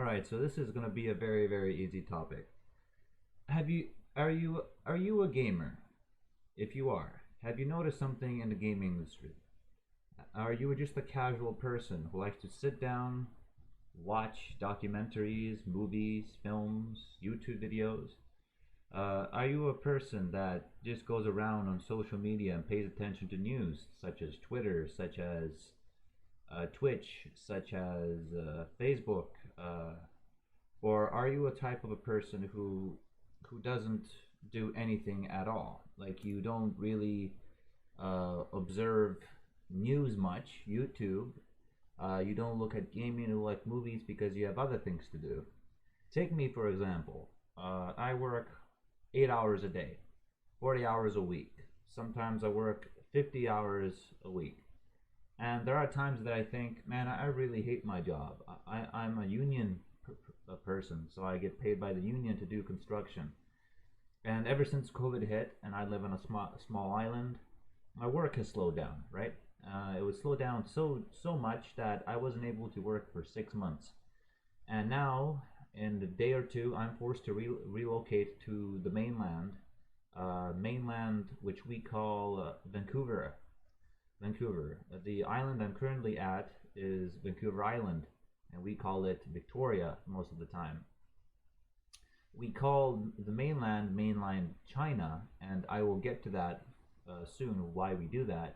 right, so this is going to be a very, very easy topic. Have you are you a gamer? If you are, have you noticed something in the gaming industry? Are you just a casual person who likes to sit down, watch documentaries, movies, films, YouTube videos? Are you a person that just goes around on social media and pays attention to news such as Twitter, such as Twitch, such as Facebook, or are you a type of a person who doesn't do anything at all? Like you don't really observe news much, YouTube. You don't look at gaming or like movies because you have other things to do. Take me for example. I work 8 hours a day, 40 hours a week. Sometimes I work 50 hours a week. And there are times that I think, man, I really hate my job. I'm a union person, so I get paid by the union to do construction. And ever since COVID hit, and I live on a small island, my work has slowed down. Right? It was slowed down so much that I wasn't able to work for 6 months. And now, in a day or two, I'm forced to relocate to the mainland, which we call Vancouver. Vancouver. The island I'm currently at is Vancouver Island, and we call it Victoria most of the time. We call the mainland China, and I will get to that soon, why we do that.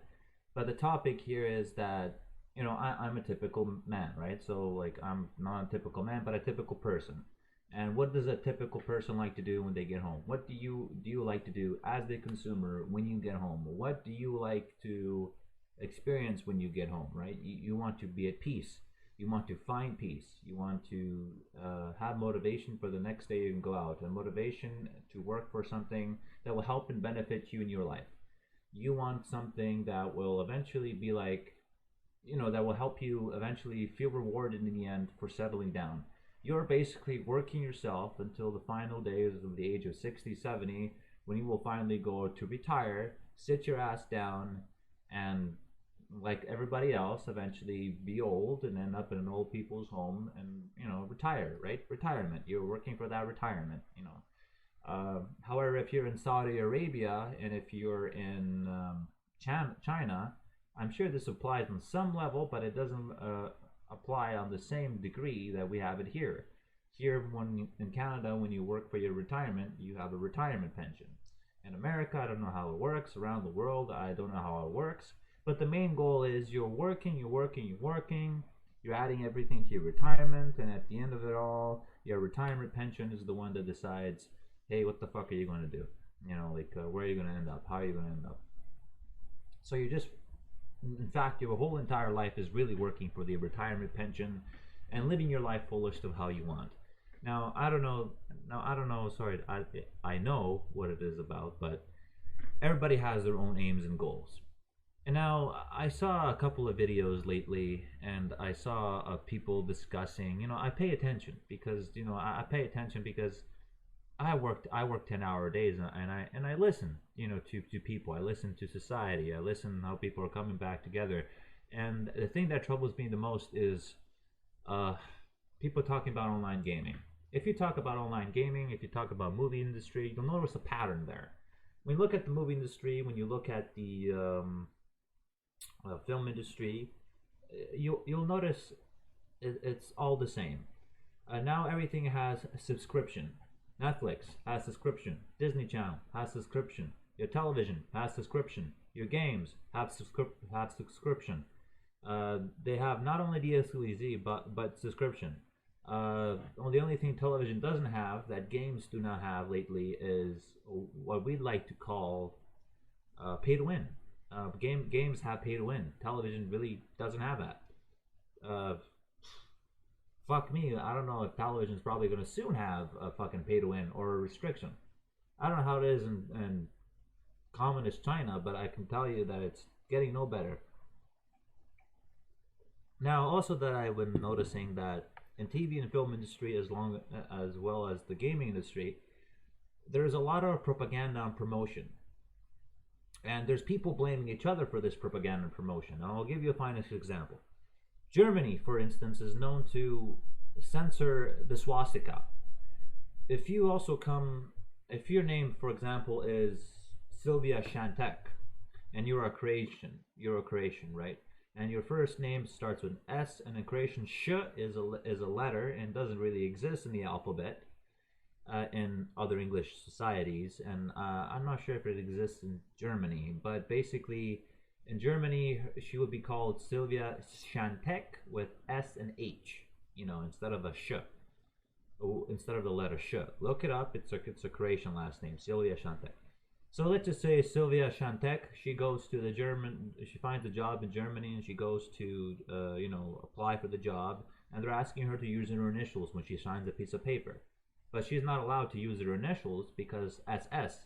But the topic here is that, I'm a typical man, right? So, like, I'm not a typical man, but a typical person. And what does a typical person like to do when they get home? What do you like to do as the consumer when you get home? What do you like to experience when you get home, right? You want to be at peace. You want to find peace. You want to have motivation for the next day you can go out, and motivation to work for something that will help and benefit you in your life. You want something that will eventually be like, that will help you eventually feel rewarded in the end for settling down. You're basically working yourself until the final days of the age of 60, 70, when you will finally go to retire, sit your ass down, and like everybody else, eventually be old and end up in an old people's home and, retire, right? Retirement. You're working for that retirement. However, if you're in Saudi Arabia and if you're in China, I'm sure this applies on some level, but it doesn't apply on the same degree that we have it here. Here, in Canada, when you work for your retirement, you have a retirement pension. In America, I don't know how it works. Around the world, I don't know how it works. But the main goal is you're working. You're adding everything to your retirement, and at the end of it all, your retirement pension is the one that decides, hey, what the fuck are you going to do? Where are you going to end up? How are you going to end up? So in fact, your whole entire life is really working for the retirement pension and living your life fullest of how you want. Now, I don't know. Sorry, I know what it is about, but everybody has their own aims and goals. And now I saw a couple of videos lately, and I saw people discussing. I pay attention because I pay attention because I work 10-hour days, and I listen to people. I listen to society. I listen how people are coming back together. And the thing that troubles me the most is people talking about online gaming. If you talk about online gaming, if you talk about movie industry, you'll notice a pattern there. When you look at the movie industry, when you look at the film industry, you'll notice it's all the same. Now everything has a subscription. Netflix has subscription. Disney Channel has subscription. Your television has subscription. Your games have subscription. They have not only DSLZ but subscription. The only thing television doesn't have that games do not have lately is what we'd like to call pay to win. Games have pay to win. Television really doesn't have that. Fuck me, I don't know if television's probably going to soon have a fucking pay to win or a restriction. I don't know how it is in communist China, but I can tell you that it's getting no better. Now, also that I've been noticing that in TV and film industry, as well as the gaming industry, there's a lot of propaganda and promotion. And there's people blaming each other for this propaganda and promotion. And I'll give you a finest example. Germany, for instance, is known to censor the swastika. If you also come, if your name, for example, is Sylvia Shantek, and you're a Croatian, right? And your first name starts with S, and in Croatian, sh is a letter and doesn't really exist in the alphabet in other English societies, and I'm not sure if it exists in Germany, but basically in Germany she would be called Sylvia Shantek with S and H, instead of a sh, instead of the letter sh. Look it up. It's a Croatian last name, Sylvia Shantek. So let's just say Sylvia Shantek, she goes to she finds a job in Germany, and she goes to, apply for the job, and they're asking her to use her initials when she signs a piece of paper. But she's not allowed to use her initials because SS.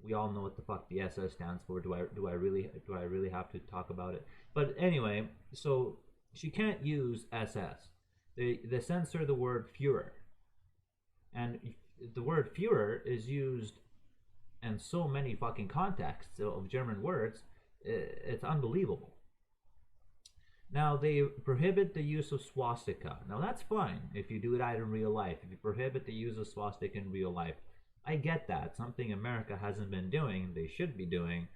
We all know what the fuck the SS stands for. Do I really have to talk about it? But anyway, so she can't use SS. They censor the word Führer, and the word Führer is used in so many fucking contexts of German words. It's unbelievable. Now, they prohibit the use of swastika. Now, that's fine if you do it out in real life. If you prohibit the use of swastika in real life, I get that. Something America hasn't been doing, they should be doing,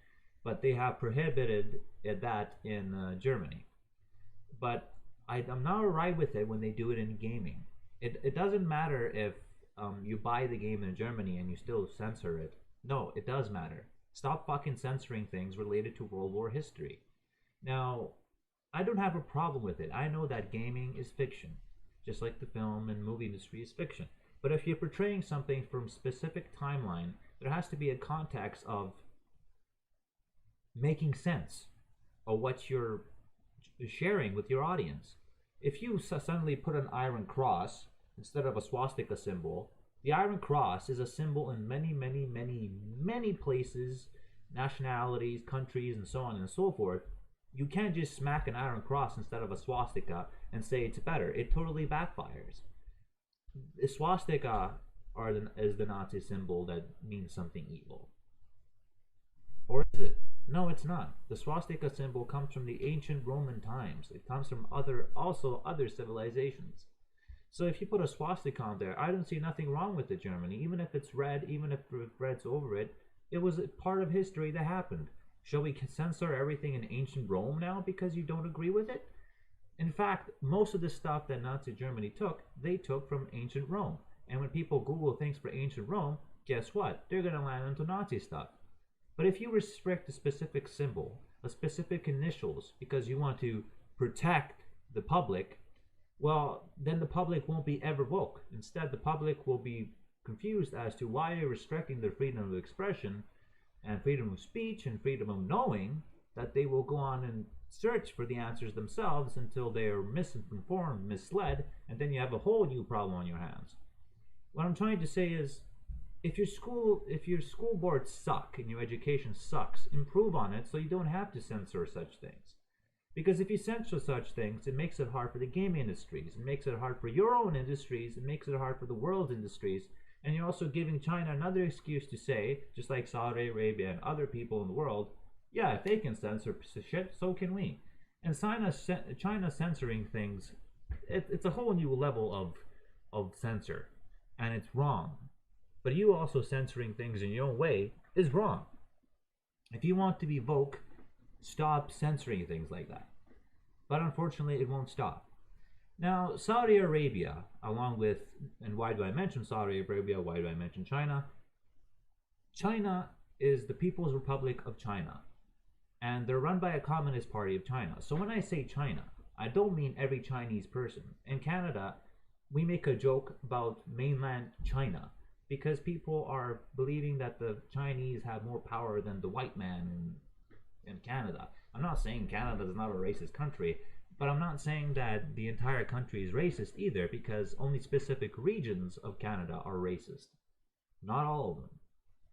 but they have prohibited that in Germany. But I'm not alright with it when they do it in gaming. It doesn't matter if you buy the game in Germany and you still censor it. No, it does matter. Stop fucking censoring things related to World War history. Now, I don't have a problem with it. I know that gaming is fiction, just like the film and movie industry is fiction. But if you're portraying something from a specific timeline, there has to be a context of making sense of what you're sharing with your audience. If you suddenly put an iron cross instead of a swastika symbol, the iron cross is a symbol in many, many, many, many places, nationalities, countries, and so on and so forth. You can't just smack an iron cross instead of a swastika and say it's better. It totally backfires. The swastika is the Nazi symbol that means something evil. Or is it? No, it's not. The swastika symbol comes from the ancient Roman times. It comes from other civilizations. So if you put a swastika on there, I don't see nothing wrong with it, Germany. Even if it's red, even if red's over it, it was a part of history that happened. Shall we censor everything in ancient Rome now because you don't agree with it? In fact, most of the stuff that Nazi Germany took, they took from ancient Rome. And when people Google things for ancient Rome, guess what? They're going to land into Nazi stuff. But if you restrict a specific symbol, a specific initials, because you want to protect the public, well, then the public won't be ever woke. Instead, the public will be confused as to why you're restricting their freedom of expression and freedom of speech and freedom of knowing, that they will go on and search for the answers themselves until they are misinformed, misled, and then you have a whole new problem on your hands. What I'm trying to say is, if your school boards suck and your education sucks, improve on it so you don't have to censor such things. Because if you censor such things, it makes it hard for the game industries, it makes it hard for your own industries, it makes it hard for the world's industries, and you're also giving China another excuse to say, just like Saudi Arabia and other people in the world, yeah, if they can censor shit, so can we. And China censoring things, it's a whole new level of censor, and it's wrong. But you also censoring things in your own way is wrong. If you want to be woke, stop censoring things like that. But unfortunately, it won't stop. Now, Saudi Arabia, along with, and why do I mention Saudi Arabia? Why do I mention China? China is the People's Republic of China, and they're run by a Communist Party of China. So when I say China, I don't mean every Chinese person. In Canada, we make a joke about mainland China because people are believing that the Chinese have more power than the white man in Canada. I'm not saying Canada is not a racist country, but I'm not saying that the entire country is racist either, because only specific regions of Canada are racist. Not all of them,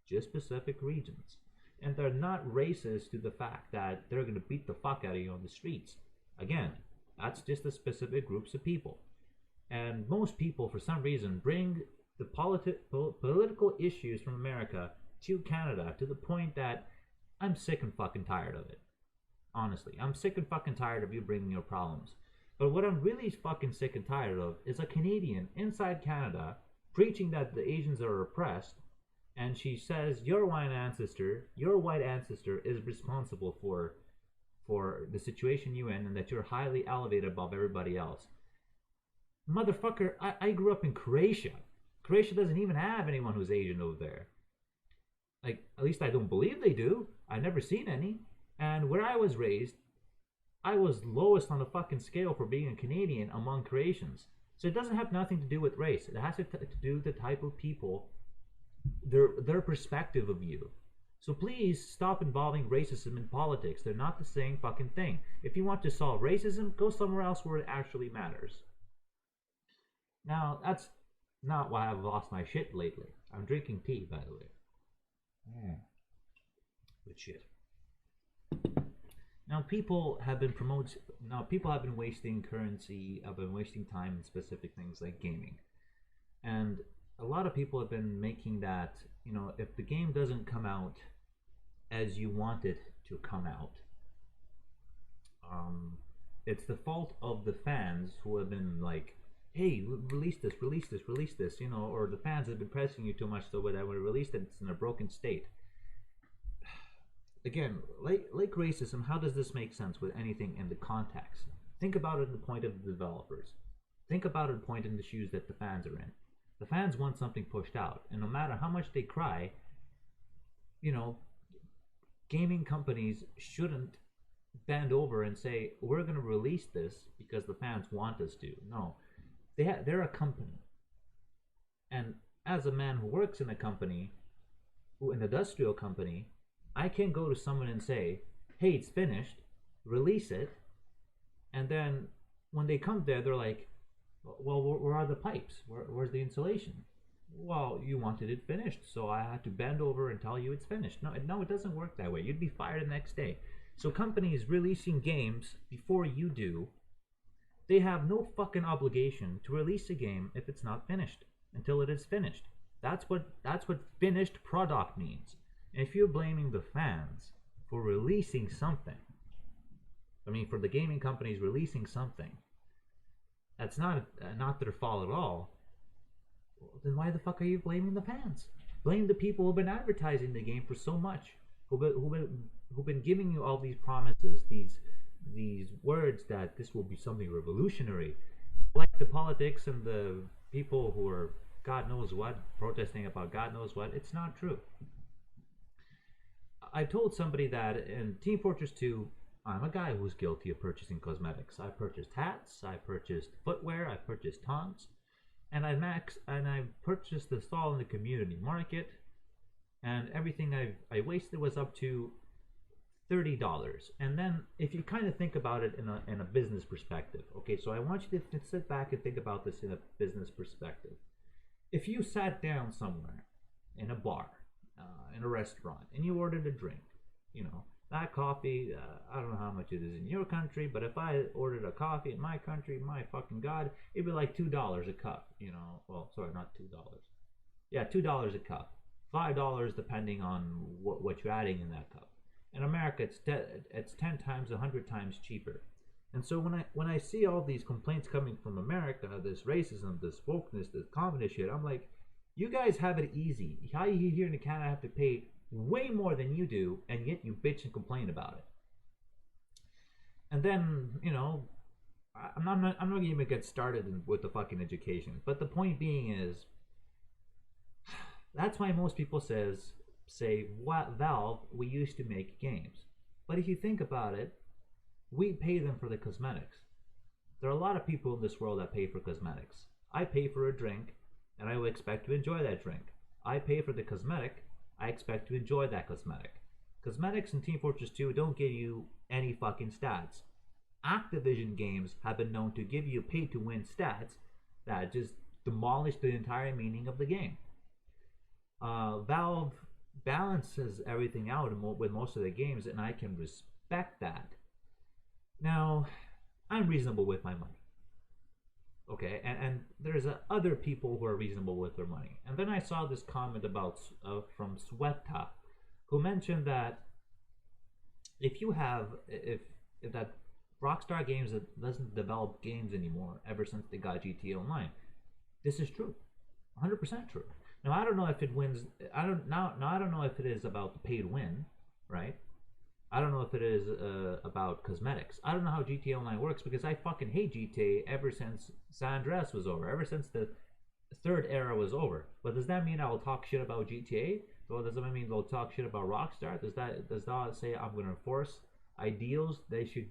just specific regions. And they're not racist to the fact that they're going to beat the fuck out of you on the streets. Again, that's just the specific groups of people. And most people, for some reason, bring the political issues from America to Canada to the point that I'm sick and fucking tired of it. Honestly, I'm sick and fucking tired of you bringing your problems. But what I'm really fucking sick and tired of is a Canadian inside Canada preaching that the Asians are oppressed, and she says your white ancestor is responsible for the situation you're in, and that you're highly elevated above everybody else. Motherfucker, I grew up in Croatia. Croatia doesn't even have anyone who's Asian over there. Like, at least I don't believe they do. I've never seen any. And where I was raised, I was lowest on the fucking scale for being a Canadian among Croatians. So it doesn't have nothing to do with race. It has to do with the type of people, their perspective of you. So please stop involving racism in politics. They're not the same fucking thing. If you want to solve racism, go somewhere else where it actually matters. Now, that's not why I've lost my shit lately. I'm drinking tea, by the way. Good shit. Now people have been wasting currency, have been wasting time in specific things like gaming. And a lot of people have been making that, if the game doesn't come out as you want it to come out, it's the fault of the fans who have been like, hey, release this, or the fans have been pressing you too much so that when we release it, it's in a broken state. Again, like racism, how does this make sense with anything in the context? Think about it in the point of the developers. Think about it in the point in the shoes that the fans are in. The fans want something pushed out, and no matter how much they cry, gaming companies shouldn't bend over and say, we're going to release this because the fans want us to. No, they're a company. And as a man who works in a company, an industrial company, I can go to someone and say, hey, it's finished, release it, and then when they come there, they're like, well, where are the pipes? Where's the insulation? Well, you wanted it finished, so I had to bend over and tell you it's finished. No, it doesn't work that way. You'd be fired the next day. So companies releasing games before you do, they have no fucking obligation to release a game if it's not finished, until it is finished. That's what finished product means. And if you're blaming the fans for releasing something, for the gaming companies releasing something, that's not their fault at all, then why the fuck are you blaming the fans? Blame the people who've been advertising the game for so much, who've been giving you all these promises, these words that this will be something revolutionary. Like the politics and the people who are God knows what, protesting about God knows what, it's not true. I told somebody that in Team Fortress 2, I'm a guy who's guilty of purchasing cosmetics. I purchased hats, I purchased footwear, I purchased taunts, and I purchased the stall in the community market, and everything I wasted was up to $30. And then if you kind of think about it in a business perspective, okay, so I want you to sit back and think about this in a business perspective. If you sat down somewhere in a bar, in a restaurant, and you ordered a drink, that coffee, I don't know how much it is in your country, but if I ordered a coffee in my country, my fucking God, it'd be like $2 a cup, well, sorry, not $2. Yeah, $2 a cup. $5 depending on what you're adding in that cup. In America, it's 10 times, 100 times cheaper. And so when I see all these complaints coming from America, this racism, this wokeness, this communist shit, I'm like, you guys have it easy. How you here in Canada have to pay way more than you do, and yet you bitch and complain about it. And then, I'm not even get started with the fucking education. But the point being is, that's why most people say, Valve, we used to make games. But if you think about it, we pay them for the cosmetics. There are a lot of people in this world that pay for cosmetics. I pay for a drink, and I will expect to enjoy that drink. I pay for the cosmetic, I expect to enjoy that cosmetic. Cosmetics in Team Fortress 2 don't give you any fucking stats. Activision games have been known to give you pay-to-win stats that just demolish the entire meaning of the game. Valve balances everything out with most of the games, and I can respect that. Now, I'm reasonable with my money. Okay, and there's other people who are reasonable with their money. And then I saw this comment from Sweta, who mentioned that if Rockstar Games doesn't develop games anymore ever since they got GTA Online. This is true, 100% true. Now I don't know if it wins. I don't know if it is about the pay to win, right? I don't know if it is about cosmetics. I don't know how GTA Online works because I fucking hate GTA ever since San Andreas was over. Ever since the third era was over. But does that mean I will talk shit about GTA? Well, does that mean they'll talk shit about Rockstar? Does that say I'm going to enforce ideals they should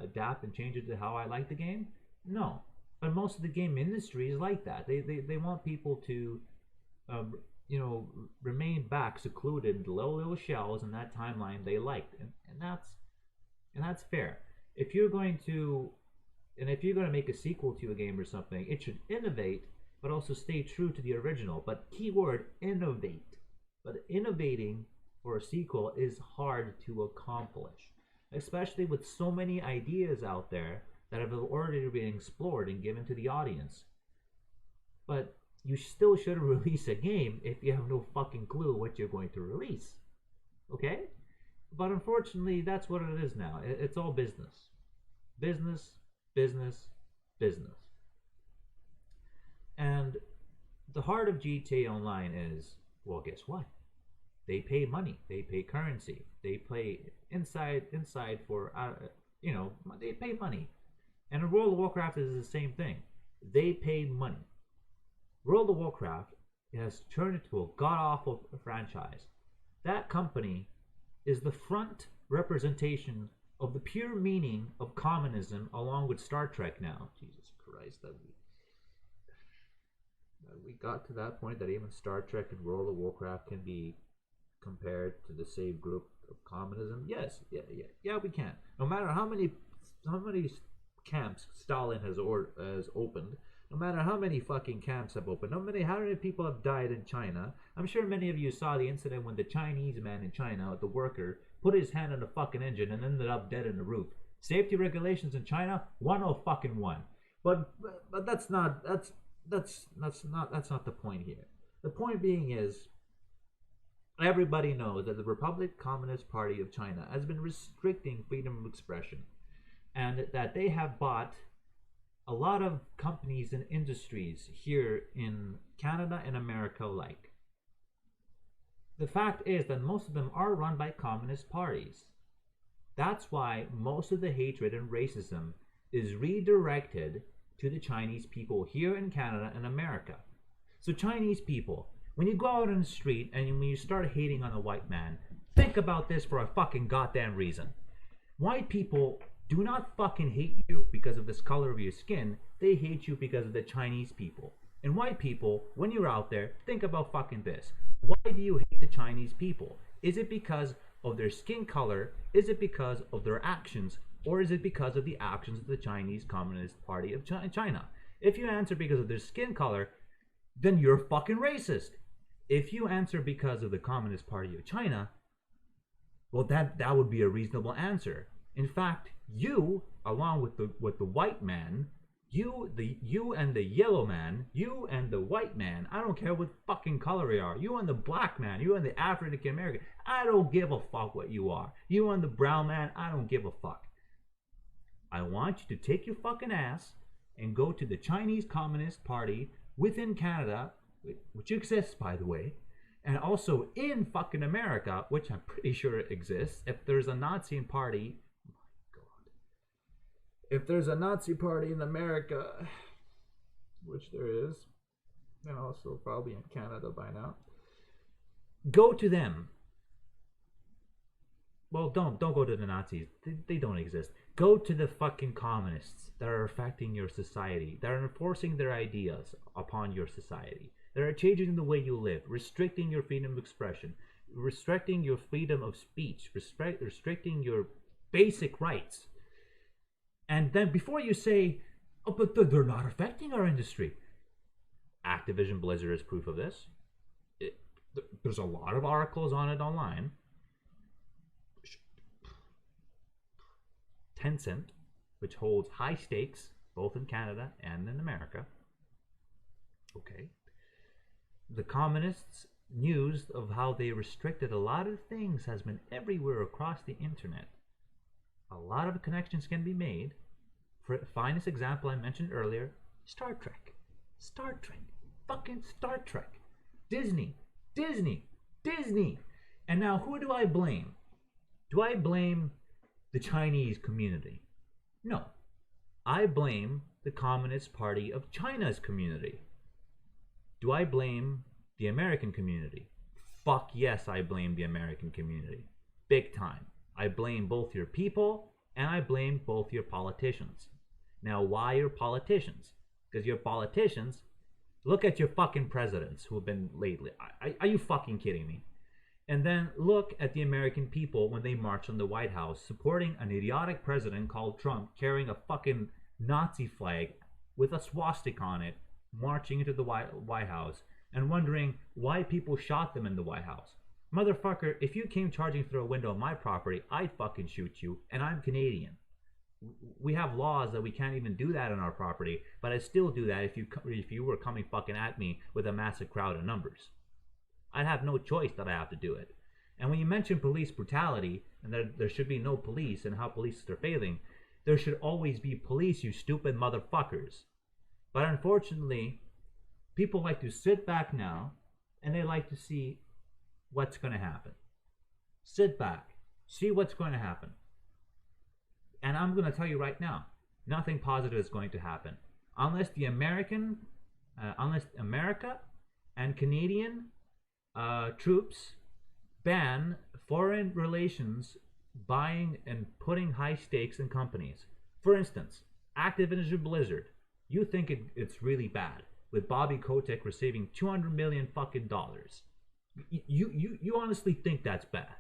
adapt and change it to how I like the game? No. But most of the game industry is like that. They want people to remain back secluded in little shells in that timeline they liked, and that's fair. If you're going to make a sequel to a game or something, it should innovate but also stay true to the original. But keyword innovate. But innovating for a sequel is hard to accomplish, especially with so many ideas out there that have already been explored and given to the audience. But you still shouldn't release a game if you have no fucking clue what you're going to release. Okay? But unfortunately, that's what it is now. It's all business. Business, business, business. And the heart of GTA Online is, well, guess what? They pay money. They pay currency. They pay inside for, they pay money. And in World of Warcraft is the same thing. They pay money. World of Warcraft has turned into a god-awful franchise. That company is the front representation of the pure meaning of communism along with Star Trek now. Jesus Christ, that we got to that point that even Star Trek and World of Warcraft can be compared to the same group of communism. Yes, yeah, we can. No matter how many camps Stalin has opened, no matter how many fucking camps have opened, how many people have died in China. I'm sure many of you saw the incident when the Chinese man in China, the worker, put his hand on the fucking engine and ended up dead in the roof. Safety regulations in China, 101. But that's not the point here. The point being is, everybody knows that the Republic Communist Party of China has been restricting freedom of expression, and that they have bought a lot of companies and industries here in Canada and America alike. The fact is that most of them are run by communist parties. That's why most of the hatred and racism is redirected to the Chinese people here in Canada and America. So Chinese people, when you go out on the street and when you start hating on a white man, think about this for a fucking goddamn reason. White people do not fucking hate you because of this color of your skin. They hate you because of the Chinese people. And white people, when you're out there, think about fucking this. Why do you hate the Chinese people? Is it because of their skin color? Is it because of their actions? Or is it because of the actions of the Chinese Communist Party of China? If you answer because of their skin color, then you're fucking racist. If you answer because of the Communist Party of China, well, that would be a reasonable answer. In fact, you, along with the white man, you and the yellow man, you and the white man, I don't care what fucking color you are, you and the black man, you and the African American, I don't give a fuck what you are. You and the brown man, I don't give a fuck. I want you to take your fucking ass and go to the Chinese Communist Party within Canada, which exists, by the way, and also in fucking America, which I'm pretty sure exists. If there's a Nazi party, oh my God, if there's a Nazi party in America, which there is, and also probably in Canada by now, go to them. Well, don't go to the Nazis. They don't exist. Go to the fucking communists that are affecting your society, that are enforcing their ideas upon your society, that are changing the way you live, restricting your freedom of expression, restricting your freedom of speech, restricting your basic rights. And then before you say, oh, but they're not affecting our industry. Activision Blizzard is proof of this. There's a lot of articles on it online. Tencent, which holds high stakes both in Canada and in America. Okay. The communists' news of how they restricted a lot of things has been everywhere across the internet. a lot of connections can be made. For finest example I mentioned earlier, Star Trek. Star Trek. Fucking Star Trek. Disney. Disney. Disney. And now who do I blame? Do I blame the Chinese community? No. I blame the Communist Party of China's community. Do I blame the American community? Fuck yes, I blame the American community. Big time. I blame both your people and I blame both your politicians. Now, why your politicians? Because your politicians, look at your fucking presidents who have been lately. Are you fucking kidding me? And then look at the American people when they march on the White House supporting an idiotic president called Trump carrying a fucking Nazi flag with a swastika on it, marching into the White House and wondering why people shot them in the White House. Motherfucker, if you came charging through a window of my property, I'd fucking shoot you, and I'm Canadian. We have laws that we can't even do that on our property, but I'd still do that if you were coming fucking at me with a massive crowd of numbers. I'd have no choice that I have to do it. And when you mention police brutality, and that there should be no police and how police are failing, there should always be police, you stupid motherfuckers. But unfortunately, people like to sit back now, and they like to see what's going to happen. Sit back. See what's going to happen. And I'm going to tell you right now, nothing positive is going to happen. Unless America and Canadian troops ban foreign relations buying and putting high stakes in companies. For instance, Activision Blizzard. You think it's really bad with Bobby Kotick receiving $200 million fucking dollars. You honestly think that's bad?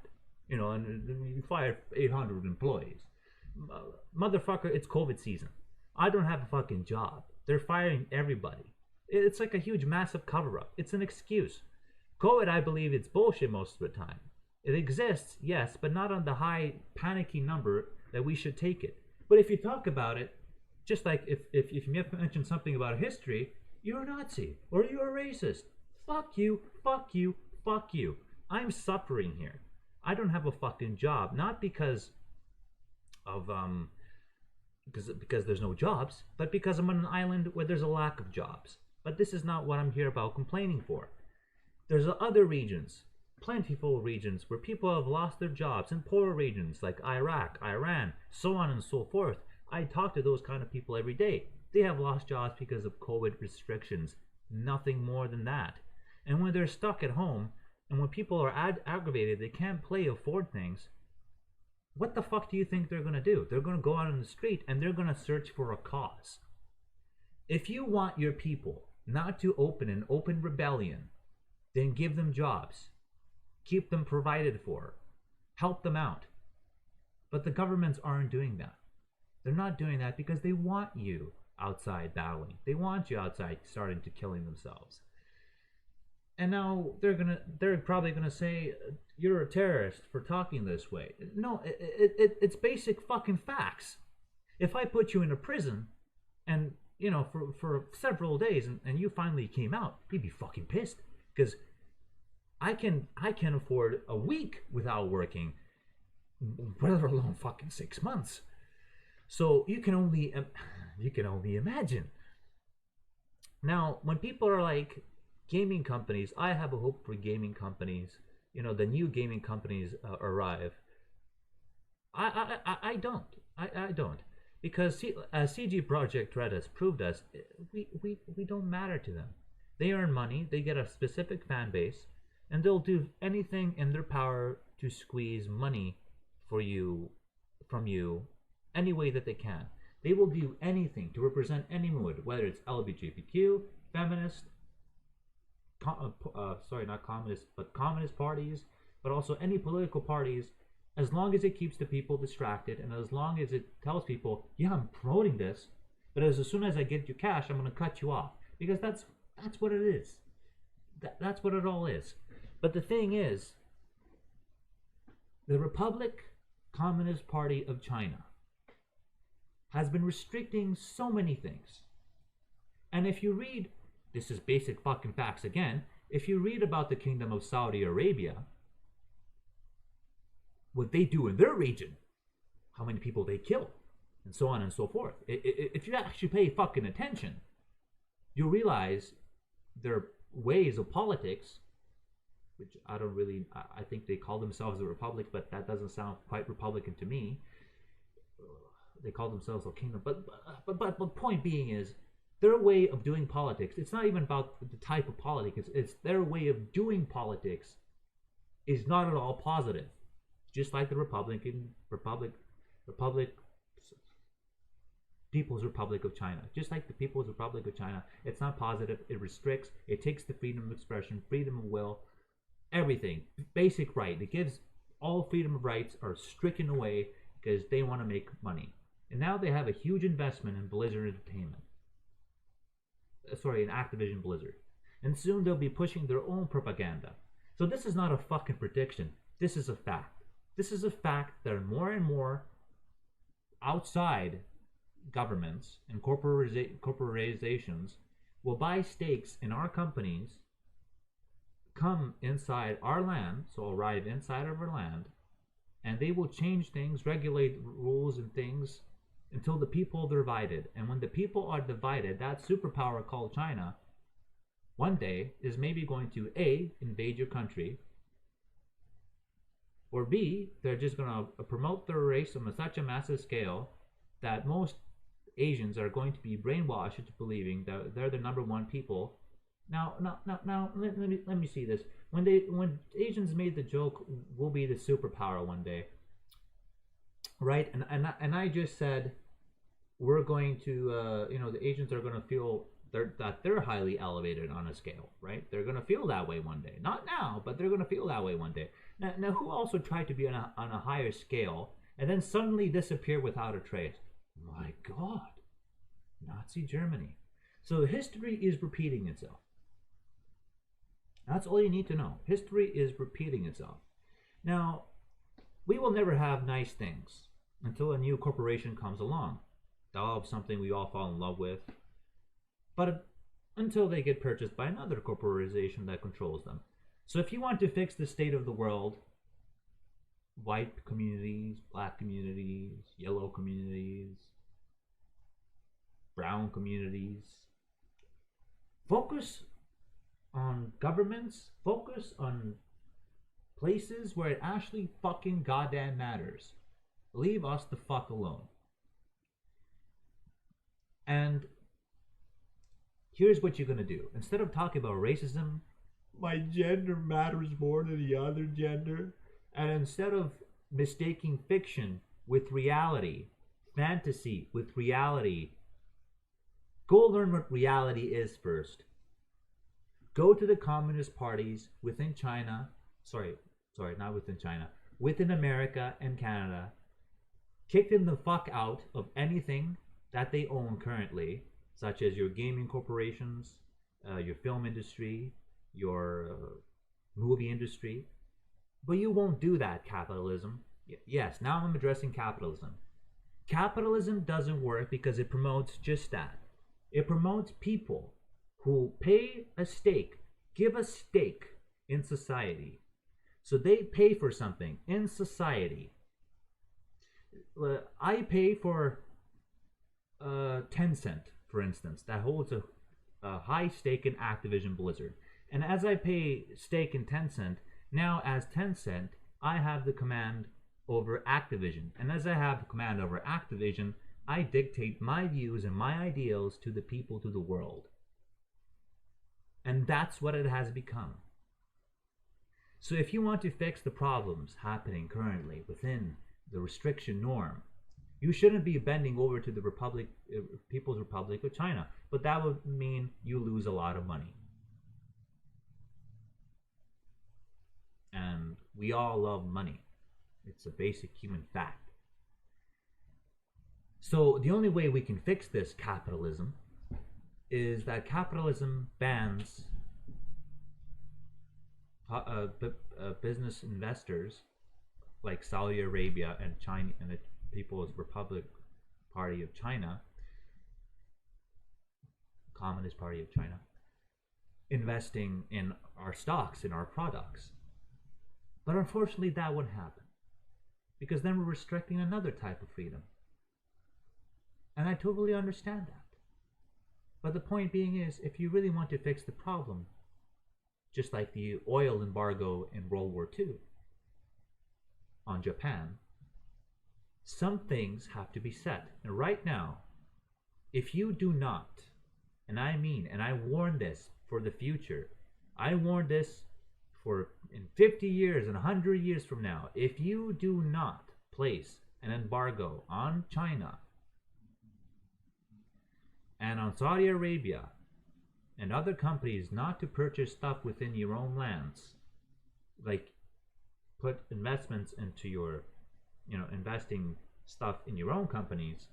You know, and you fired 800 employees. Motherfucker, it's COVID season. I don't have a fucking job. They're firing everybody. It's like a huge, massive cover-up. It's an excuse. COVID, I believe it's bullshit most of the time. It exists, yes, but not on the high, panicky number that we should take it. But if you talk about it, just like if you mention something about history, you're a Nazi or you're a racist. Fuck you, fuck you, fuck you. I'm suffering here. I don't have a fucking job, not because of because there's no jobs, but because I'm on an island where there's a lack of jobs. But this is not what I'm here about complaining for. There's other regions, plentiful regions, where people have lost their jobs, in poorer regions like Iraq, Iran, so on and so forth. I talk to those kind of people every day. They have lost jobs because of COVID restrictions, nothing more than that. And when they're stuck at home, and when people are aggravated, they can't afford things, what the fuck do you think they're going to do? They're going to go out on the street and they're going to search for a cause. If you want your people not to open an open rebellion, then give them jobs. Keep them provided for. Help them out. But the governments aren't doing that. They're not doing that because they want you outside battling. They want you outside starting to killing themselves. And now they're probably gonna say you're a terrorist for talking this way. No, it's basic fucking facts. If I put you in a prison, and you know for several days, and you finally came out, you'd be fucking pissed because I can afford a week without working, let alone fucking 6 months. So you can only imagine. Now, when people are like, gaming companies, I have a hope for gaming companies. You know, the new gaming companies arrive. I don't, because as CG Projekt Red has proved us, we don't matter to them. They earn money, they get a specific fan base, and they'll do anything in their power to squeeze money from you any way that they can. They will do anything to represent any mood, whether it's LGBTQ, feminist, not communist, but communist parties, but also any political parties, as long as it keeps the people distracted and as long as it tells people, yeah, I'm promoting this, but as soon as I get you cash, I'm going to cut you off. Because that's what it is. That's what it all is. But the thing is, the Republic Communist Party of China has been restricting so many things. And if you read, this is basic fucking facts again, if you read about the Kingdom of Saudi Arabia, what they do in their region, how many people they kill, and so on and so forth. If you actually pay fucking attention, you realize their ways of politics, which I don't really, I think they call themselves a republic, but that doesn't sound quite Republican to me. They call themselves a kingdom, but point being is, their way of doing politics, it's not even about the type of politics, it's their way of doing politics is not at all positive. Just like the People's Republic of China. Just like the People's Republic of China, it's not positive, it restricts, it takes the freedom of expression, freedom of will, everything, basic right. It gives all freedom of rights are stricken away because they want to make money. And now they have a huge investment in Blizzard Entertainment. In Activision Blizzard. And soon they'll be pushing their own propaganda. So this is not a fucking prediction. This is a fact. This is a fact that more and more outside governments and corporations will buy stakes in our companies, come inside our land, so arrive inside of our land, and they will change things, regulate rules and things until the people are divided. And when the people are divided, that superpower called China one day is maybe going to A, invade your country, or B, they're just going to promote their race on such a massive scale that most Asians are going to be brainwashed into believing that they're the number one people. Now, let me see this. When Asians made the joke, we'll be the superpower one day, right? And I just said we're going to, the Asians are going to feel that they're highly elevated on a scale, right? They're going to feel that way one day. Not now, but they're going to feel that way one day. Now, who also tried to be on a higher scale and then suddenly disappear without a trace? My God, Nazi Germany. So history is repeating itself. That's all you need to know. History is repeating itself. Now, we will never have nice things until a new corporation comes along. They'll have something we all fall in love with. But until they get purchased by another corporation that controls them. So if you want to fix the state of the world, white communities, black communities, yellow communities, brown communities, focus on governments, focus on places where it actually fucking goddamn matters. Leave us the fuck alone. And here's what you're gonna do. Instead of talking about racism, my gender matters more than the other gender, and instead of mistaking fiction with reality, fantasy with reality, go learn what reality is first. Go to the communist parties within China, not within China, within America and Canada, kick them the fuck out of anything that they own currently, such as your gaming corporations, your film industry, your movie industry. But you won't do that, capitalism. Yes, now I'm addressing capitalism. Capitalism doesn't work because it promotes just that. It promotes people who pay a stake, give a stake in society. So they pay for something in society. I pay for Tencent, for instance, that holds a high stake in Activision Blizzard. And as I pay stake in Tencent, now as Tencent, I have the command over Activision. And as I have the command over Activision, I dictate my views and my ideals to the people, to the world. And that's what it has become. So if you want to fix the problems happening currently within the restriction norm, you shouldn't be bending over to the People's Republic of China. But that would mean you lose a lot of money. And we all love money. It's a basic human fact. So the only way we can fix this capitalism is that capitalism bans business investors like Saudi Arabia and China and the People's Republic Party of China, Communist Party of China, investing in our stocks, in our products. But unfortunately that won't happen because then we're restricting another type of freedom. And I totally understand that. But the point being is, if you really want to fix the problem, just like the oil embargo in World War II on Japan, some things have to be set. And right now, if you do not, and I mean, and I warn this for the future, I warn this for in 50 years and 100 years from now, if you do not place an embargo on China and on Saudi Arabia and other companies not to purchase stuff within your own lands, like put investments into your, investing stuff in your own companies,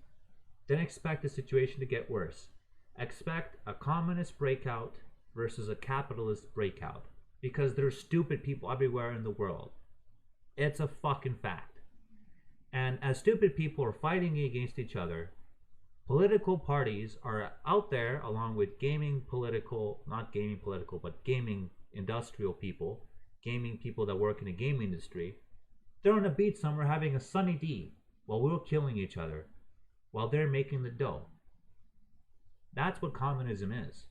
then expect the situation to get worse. Expect a communist breakout versus a capitalist breakout, because there's stupid people everywhere in the world. It's a fucking fact. And as stupid people are fighting against each other, political parties are out there along with gaming industrial people, gaming people that work in the game industry. They're on a beach somewhere having a sunny D while we're killing each other, while they're making the dough. That's what communism is.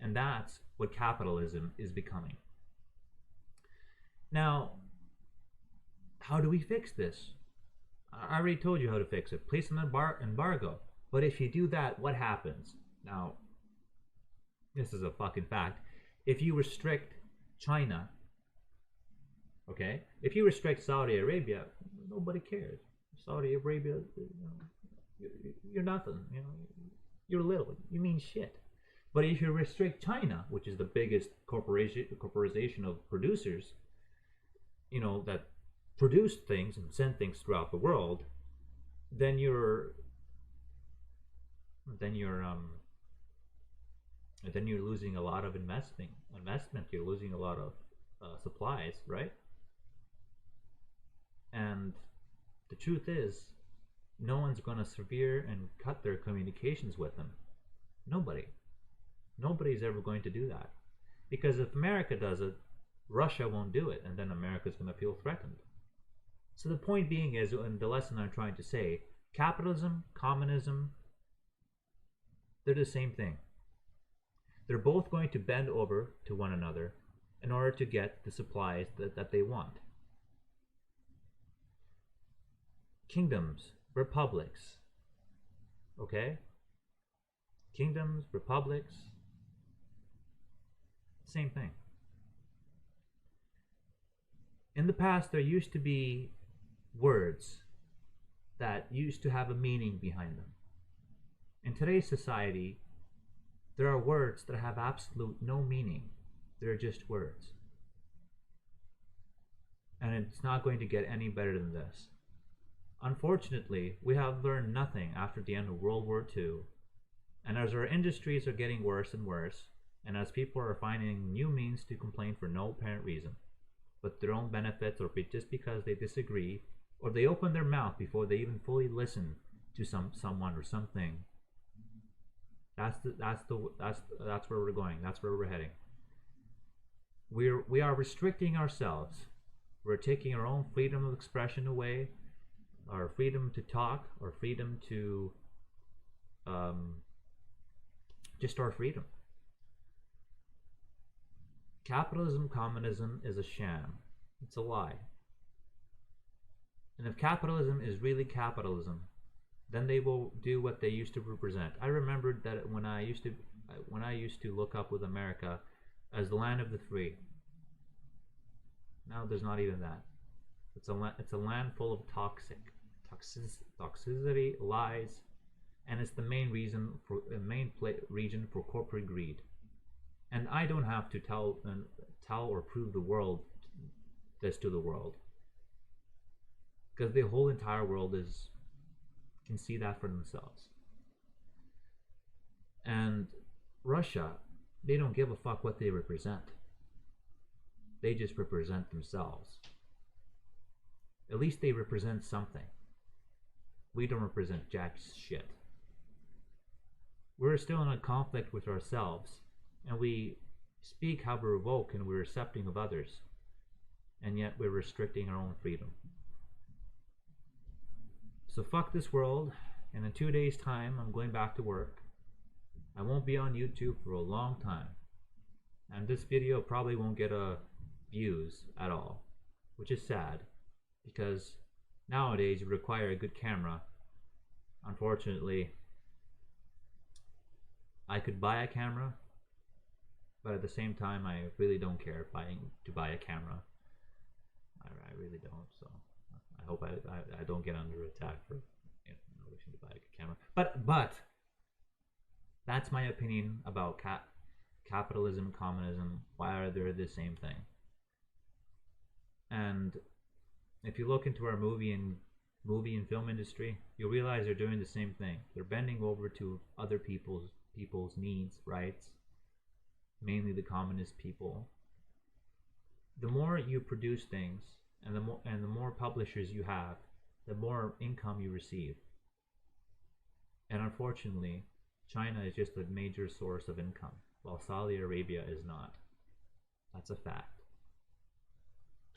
And that's what capitalism is becoming. Now, how do we fix this? I already told you how to fix it. Place an embargo. But if you do that, what happens? Now, this is a fucking fact. If you restrict China, okay? If you restrict Saudi Arabia, nobody cares. Saudi Arabia, you're nothing. You're little. You mean shit. But if you restrict China, which is the biggest corporation of producers, that produce things and send things throughout the world, then you're losing a lot of investment. You're losing a lot of supplies, right? And the truth is, no one's going to severe and cut their communications with them. Nobody's ever going to do that, because if America does it, Russia won't do it, and then America's going to feel threatened. So the point being is, and the lesson I'm trying to say, capitalism, communism, they're the same thing. They're both going to bend over to one another in order to get the supplies that they want. Kingdoms, republics, okay? Kingdoms, republics, same thing. In the past, there used to be words that used to have a meaning behind them. In today's society, there are words that have absolute no meaning. They're just words. And it's not going to get any better than this. Unfortunately, we have learned nothing after the end of World War II. And as our industries are getting worse and worse, and as people are finding new means to complain for no apparent reason, but their own benefits, or just because they disagree, or they open their mouth before they even fully listen to someone or something, that's where we're going. That's where we're heading. We are restricting ourselves. We're taking our own freedom of expression away, our freedom to talk, our freedom to just our freedom. Capitalism, communism is a sham. It's a lie. And if capitalism is really capitalism, then they will do what they used to represent. I remembered that when I used to look up with America as the land of the free. Now there's not even that. It's a land full of toxicity, lies, and it's the main region for corporate greed. And I don't have to tell or prove this to the world, because the whole entire world can see that for themselves. And Russia, they don't give a fuck what they represent. They just represent themselves. At least they represent something. We don't represent jack shit. We're still in a conflict with ourselves, and we speak how we're woke and we're accepting of others, and yet we're restricting our own freedom. So fuck this world, and in 2 days time I'm going back to work. I won't be on YouTube for a long time, and this video probably won't get views at all, which is sad, because nowadays you require a good camera. Unfortunately, I could buy a camera, but at the same time I really don't care to buy a camera. I really don't. So I hope I don't get under attack for wishing to buy a camera. But that's my opinion about capitalism, communism. Why are they the same thing? And if you look into our movie and film industry, you'll realize they're doing the same thing. They're bending over to other people's needs, rights, mainly the communist people. The more you produce things, and the more publishers you have, the more income you receive. And unfortunately, China is just a major source of income, while Saudi Arabia is not. That's a fact.